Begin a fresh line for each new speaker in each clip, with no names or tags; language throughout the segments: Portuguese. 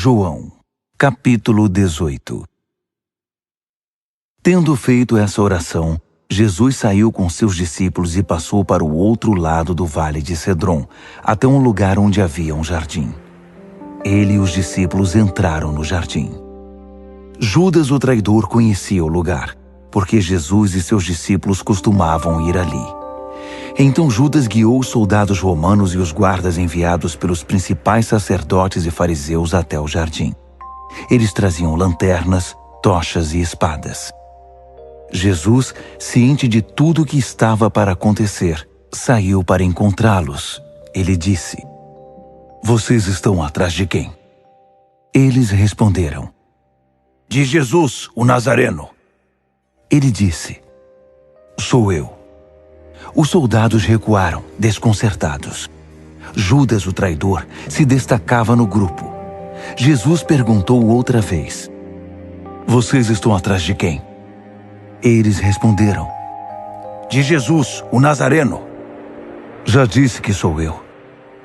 João, capítulo 18. Tendo feito essa oração, Jesus saiu com seus discípulos e passou para o outro lado do vale de Cedron, até um lugar onde havia um jardim. Ele e os discípulos entraram no jardim. Judas, o traidor, conhecia o lugar, porque Jesus e seus discípulos costumavam ir ali. Então Judas guiou os soldados romanos e os guardas enviados pelos principais sacerdotes e fariseus até o jardim. Eles traziam lanternas, tochas e espadas. Jesus, ciente de tudo o que estava para acontecer, saiu para encontrá-los. Ele disse: "Vocês estão atrás de quem?" Eles responderam: "De Jesus, o Nazareno." Ele disse: "Sou eu." Os soldados recuaram, desconcertados. Judas, o traidor, se destacava no grupo. Jesus perguntou outra vez: "Vocês estão atrás de quem?" Eles responderam: "De Jesus, o Nazareno." "Já disse que sou eu.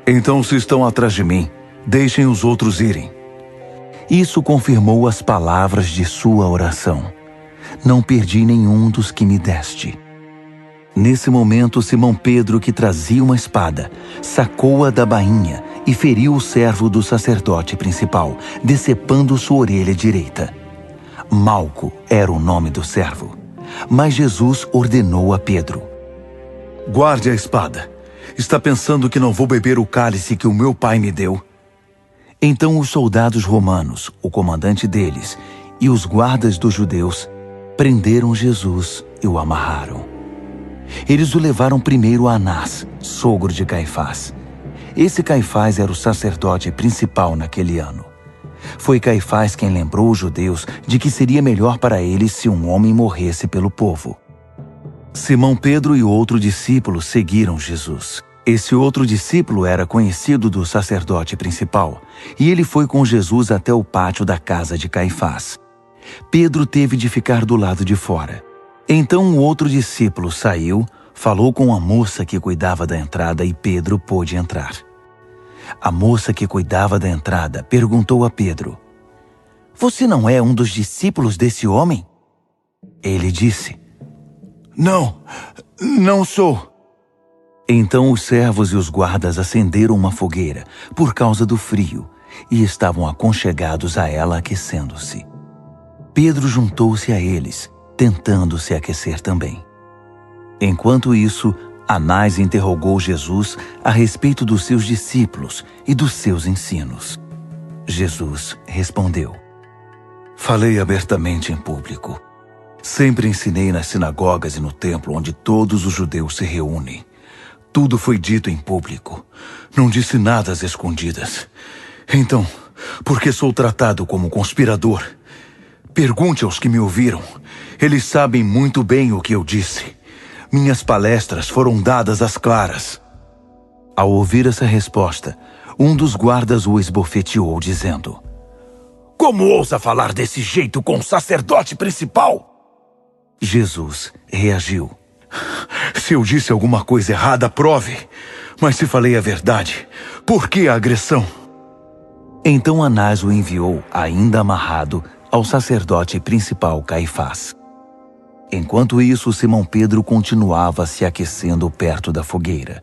Então, se estão atrás de mim, deixem os outros irem." Isso confirmou as palavras de sua oração: "Não perdi nenhum dos que me deste." Nesse momento, Simão Pedro, que trazia uma espada, sacou-a da bainha e feriu o servo do sacerdote principal, decepando sua orelha direita. Malco era o nome do servo. Mas Jesus ordenou a Pedro: "Guarde a espada. Está pensando que não vou beber o cálice que o meu pai me deu?" Então os soldados romanos, o comandante deles e os guardas dos judeus prenderam Jesus e o amarraram. Eles o levaram primeiro a Anás, sogro de Caifás. Esse Caifás era o sacerdote principal naquele ano. Foi Caifás quem lembrou os judeus de que seria melhor para eles se um homem morresse pelo povo. Simão Pedro e outro discípulo seguiram Jesus. Esse outro discípulo era conhecido do sacerdote principal, e ele foi com Jesus até o pátio da casa de Caifás. Pedro teve de ficar do lado de fora. Então o outro discípulo saiu, falou com a moça que cuidava da entrada e Pedro pôde entrar. A moça que cuidava da entrada perguntou a Pedro: "Você não é um dos discípulos desse homem?" Ele disse: Não sou." Então os servos e os guardas acenderam uma fogueira por causa do frio e estavam aconchegados a ela, aquecendo-se. Pedro juntou-se a eles, tentando se aquecer também. Enquanto isso, Anás interrogou Jesus a respeito dos seus discípulos e dos seus ensinos. Jesus respondeu: "Falei abertamente em público. Sempre ensinei nas sinagogas e no templo onde todos os judeus se reúnem. Tudo foi dito em público. Não disse nada às escondidas. Então, por que sou tratado como conspirador? Pergunte aos que me ouviram. Eles sabem muito bem o que eu disse. Minhas palestras foram dadas às claras." Ao ouvir essa resposta, um dos guardas o esbofeteou, dizendo: "Como ousa falar desse jeito com o sacerdote principal?" Jesus reagiu: "Se eu disse alguma coisa errada, prove. Mas se falei a verdade, por que a agressão?" Então Anás o enviou, ainda amarrado, ao sacerdote principal Caifás. Enquanto isso, Simão Pedro continuava se aquecendo perto da fogueira.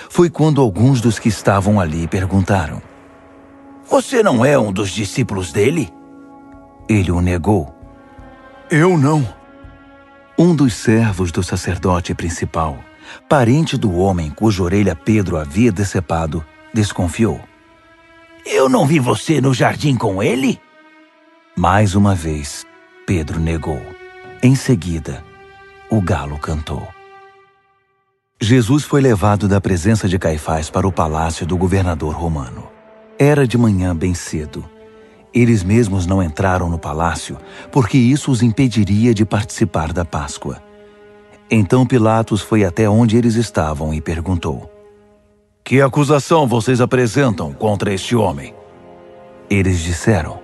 Foi quando alguns dos que estavam ali perguntaram: "Você não é um dos discípulos dele?" Ele o negou: "Eu não." Um dos servos do sacerdote principal, parente do homem cuja orelha Pedro havia decepado, desconfiou: "Eu não vi você no jardim com ele?" Mais uma vez, Pedro negou. Em seguida, o galo cantou. Jesus foi levado da presença de Caifás para o palácio do governador romano. Era de manhã bem cedo. Eles mesmos não entraram no palácio, porque isso os impediria de participar da Páscoa. Então Pilatos foi até onde eles estavam e perguntou: "Que acusação vocês apresentam contra este homem?" Eles disseram: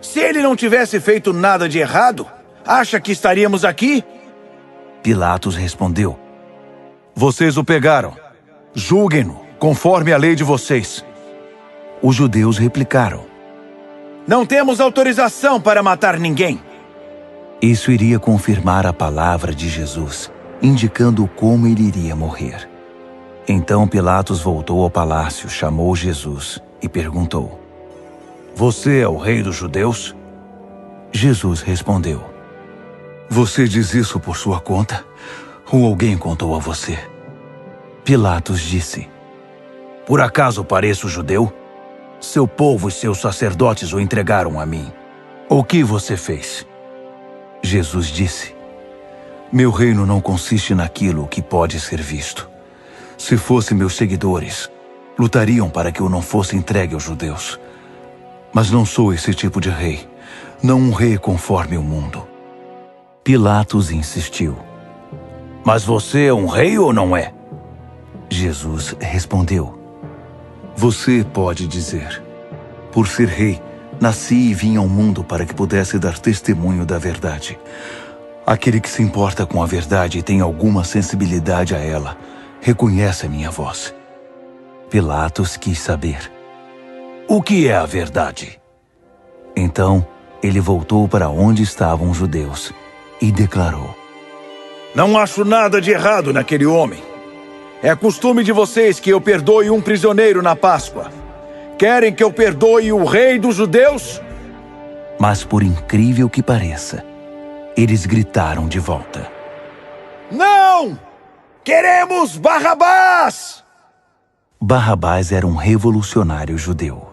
"Se ele não tivesse feito nada de errado, acha que estaríamos aqui?" Pilatos respondeu: "Vocês o pegaram. Julguem-no conforme a lei de vocês." Os judeus replicaram:
Não temos autorização para matar ninguém.
Isso iria confirmar a palavra de Jesus, indicando como ele iria morrer. Então Pilatos voltou ao palácio, chamou Jesus e perguntou: Você é o rei dos judeus? Jesus respondeu: Você diz isso por sua conta? Ou alguém contou a você? Pilatos disse: Por acaso pareço judeu? Seu povo e seus sacerdotes o entregaram a mim. O que você fez? Jesus disse: Meu reino não consiste naquilo que pode ser visto. Se fossem meus seguidores, lutariam para que eu não fosse entregue aos judeus. Mas não sou esse tipo de rei, não um rei conforme o mundo. Pilatos insistiu: Mas você é um rei ou não é? Jesus respondeu: Você pode dizer. Por ser rei, nasci e vim ao mundo para que pudesse dar testemunho da verdade. Aquele que se importa com a verdade e tem alguma sensibilidade a ela, reconhece a minha voz. Pilatos quis saber: O que é a verdade? Então, ele voltou para onde estavam os judeus e declarou:
Não acho nada de errado naquele homem. É costume de vocês que eu perdoe um prisioneiro na Páscoa. Querem que eu perdoe o rei dos judeus?
Mas por incrível que pareça, eles gritaram de volta:
Não! Queremos Barrabás!
Barrabás era um revolucionário judeu.